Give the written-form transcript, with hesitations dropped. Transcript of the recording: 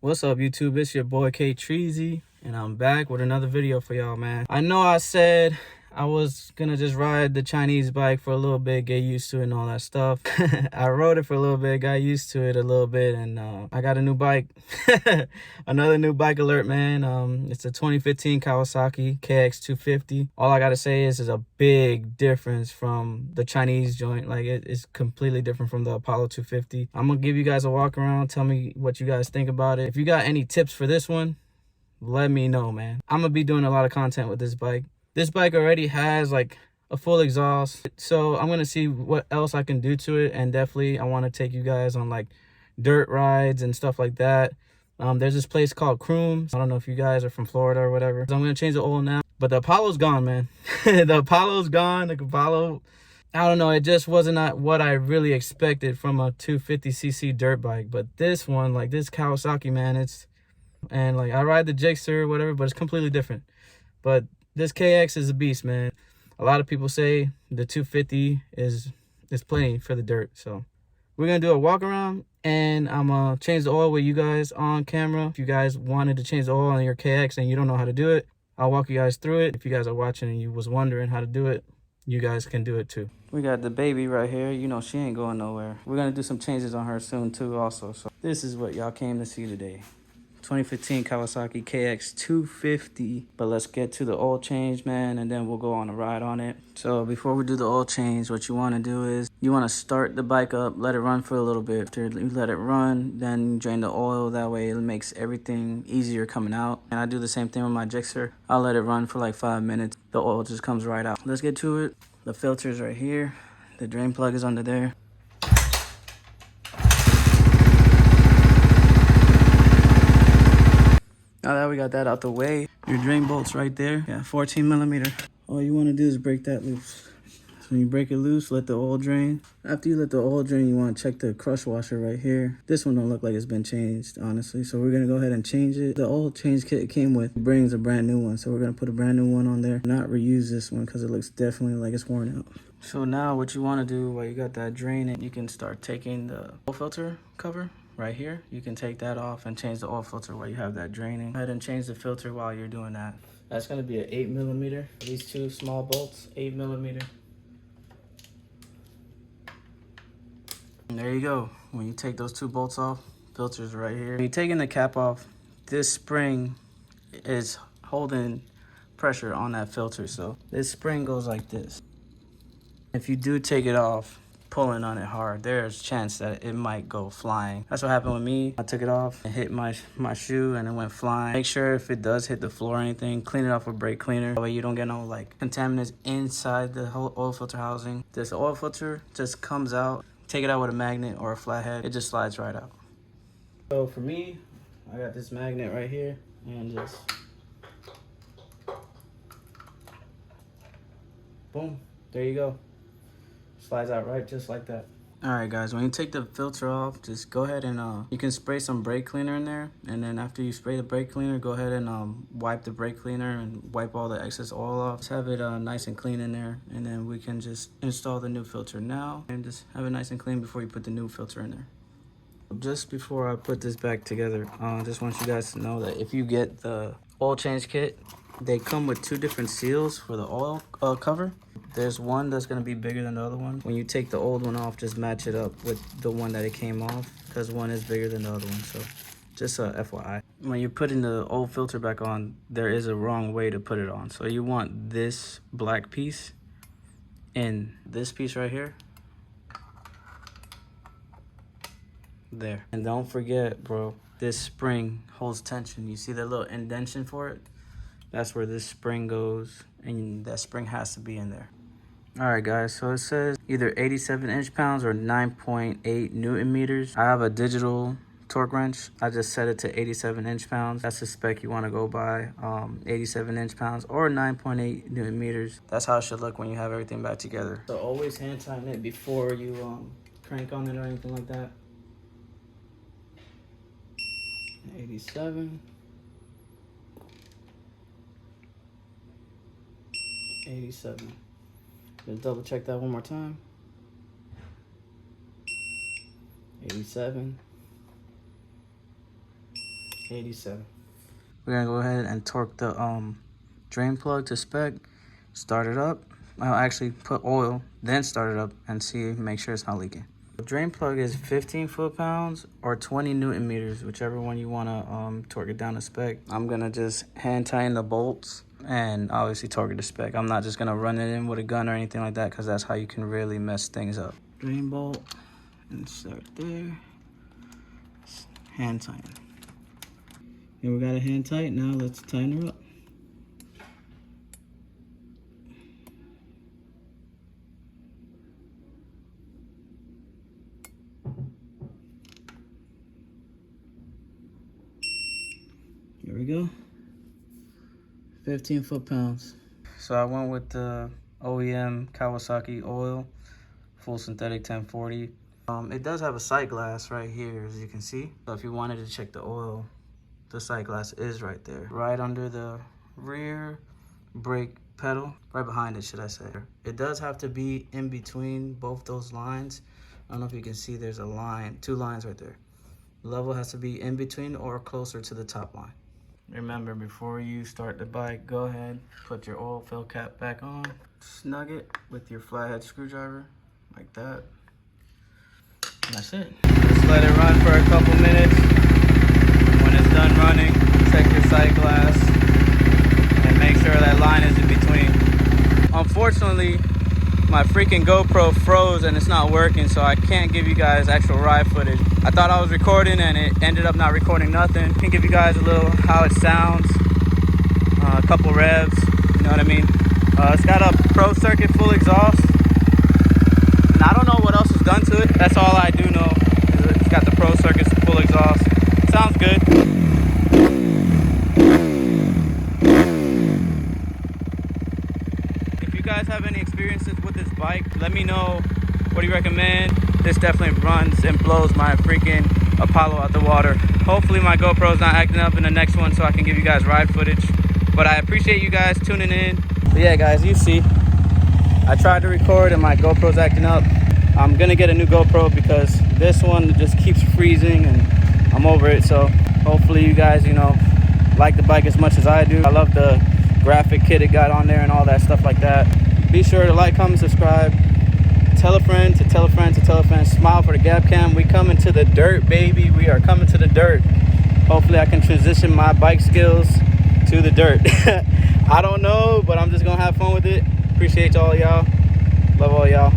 What's up, YouTube? It's your boy kx250, and I'm back with another video for y'all, man. I know I said I was gonna just ride the Chinese bike for a little bit, get used to it and all that stuff. I rode it for a little bit, got used to it a little bit, and I got a new bike. Another new bike alert, man. It's a 2015 Kawasaki kx250. All I gotta say is a big difference from the Chinese joint. Like, it's completely different from the Apollo 250. I'm gonna give you guys a walk around, tell me what you guys think about it. If you got any tips for this one, let me know, man. I'm gonna be doing a lot of content with this bike. This bike already has like a full exhaust, so I'm gonna see what else I can do to it, and definitely I want to take you guys on like dirt rides and stuff like that. There's this place called Crooms. I don't know if you guys are from Florida or whatever. So I'm gonna change the oil now, but the Apollo's gone, man. The Apollo's gone. The Apollo, I don't know, it just wasn't what I really expected from a 250cc dirt bike. But this one, like this Kawasaki, man, and like I ride the Gixxer or whatever, but it's completely different. But this KX is a beast, man. A lot of people say the 250 is plenty for the dirt. So we're gonna do a walk around, and I'm gonna change the oil with you guys on camera. If you guys wanted to change the oil on your KX and you don't know how to do it, I'll walk you guys through it. If you guys are watching and you was wondering how to do it, you guys can do it too. We got the baby right here. You know, she ain't going nowhere. We're gonna do some changes on her soon too also. So this is what y'all came to see today. 2015 Kawasaki kx250. But let's get to the oil change, man, and then we'll go on a ride on it. So before we do the oil change, what you want to do is you want to start the bike up, let it run for a little bit. After you let it run, then drain the oil. That way it makes everything easier coming out. And I do the same thing with my Gixxer. I'll let it run for like 5 minutes. The oil just comes right out. Let's get to it. The filter's right here. The drain plug is under there. Now that we got that out the way, your drain bolt's right there. Yeah, 14 millimeter. All you want to do is break that loose. So when you break it loose, let the oil drain. After you let the oil drain, you want to check the crush washer right here. This one don't look like it's been changed, honestly. So we're going to go ahead and change it. The oil change kit it came with brings a brand new one. So we're going to put a brand new one on there. Not reuse this one because it looks definitely like it's worn out. So now what you want to do while you got that drain in, you can start taking the oil filter cover right here. You can take that off and change the oil filter while you have that draining. Go ahead and change the filter while you're doing that. That's going to be an 8 millimeter. These two small bolts, 8 millimeter. And there you go. When you take those two bolts off, filter's right here. When you're taking the cap off, this spring is holding pressure on that filter. So this spring goes like this. If you do take it off, pulling on it hard, there's a chance that it might go flying. That's what happened with me. I took it off and hit my shoe and it went flying. Make sure if it does hit the floor or anything, clean it off with brake cleaner. That way you don't get no like contaminants inside the whole oil filter housing. This oil filter just comes out. Take it out with a magnet or a flathead. It just slides right out. So for me, I got this magnet right here and just boom, there you go. Slides out right just like that. Alright guys, when you take the filter off, just go ahead and you can spray some brake cleaner in there, and then after you spray the brake cleaner, go ahead and wipe the brake cleaner and wipe all the excess oil off. Just have it nice and clean in there, and then we can just install the new filter now and just have it nice and clean before you put the new filter in there. Just before I put this back together, I just want you guys to know that if you get the oil change kit, they come with two different seals for the oil cover. There's one that's going to be bigger than the other one. When you take the old one off, just match it up with the one that it came off, because one is bigger than the other one. So just FYI. When you're putting the old filter back on, there is a wrong way to put it on. So you want this black piece and this piece right here. There. And don't forget, bro, this spring holds tension. You see that little indentation for it? That's where this spring goes, and that spring has to be in there. All right, guys, so it says either 87 inch-pounds or 9.8 Newton meters. I have a digital torque wrench. I just set it to 87 inch-pounds. That's the spec you want to go by, 87 inch-pounds or 9.8 Newton meters. That's how it should look when you have everything back together. So always hand tighten it before you crank on it or anything like that. 87. 87. Just double check that one more time. 87. 87. We're gonna go ahead and torque the drain plug to spec, start it up. I'll actually put oil, then start it up and see, make sure it's not leaking. The drain plug is 15 foot-pounds or 20 Newton meters, whichever one you wanna torque it down to spec. I'm gonna just hand tighten the bolts and obviously torque it to spec. I'm not just gonna run it in with a gun or anything like that, because that's how you can really mess things up. Drain bolt, insert there, hand tighten. Here we got a hand tight, now let's tighten her up. Here we go. 15 foot-pounds. So I went with the OEM Kawasaki oil, full synthetic 1040. It does have a sight glass right here, as you can see. So if you wanted to check the oil, the sight glass is right there, right under the rear brake pedal, right behind it, should I say. It does have to be in between both those lines. I don't know if you can see, there's a line, 2 lines right there. The level has to be in between or closer to the top line. Remember, before you start the bike, go ahead, put your oil fill cap back on, snug it with your flathead screwdriver, like that. And that's it. Just let it run for a couple minutes. When it's done running, check your sight glass and make sure that line is in between. Unfortunately, my freaking GoPro froze and it's not working, so I can't give you guys actual ride footage. I thought I was recording and it ended up not recording nothing. I can give you guys a little how it sounds, a couple revs, you know what I mean? It's got a pro circuit full exhaust, and I don't know what else is done to it. That's all I do know, is it's got the pro circuit full exhaust. Sounds good. If you guys have any experiences with this bike, let me know. What do you recommend? This definitely runs and blows my freaking Apollo out the water. Hopefully my GoPro's not acting up in the next one so I can give you guys ride footage. But I appreciate you guys tuning in. But yeah, guys, you see, I tried to record and my GoPro's acting up. I'm gonna get a new GoPro because this one just keeps freezing and I'm over it. So hopefully you guys, you know, like the bike as much as I do. I love the graphic kit it got on there and all that stuff like that. Be sure to like, comment, subscribe. Tell a friend to tell a friend to tell a friend. Smile for the Gap Cam. We coming to the dirt, baby. We are coming to the dirt. Hopefully I can transition my bike skills to the dirt. I don't know, but I'm just gonna have fun with it. Appreciate all y'all. Love all y'all.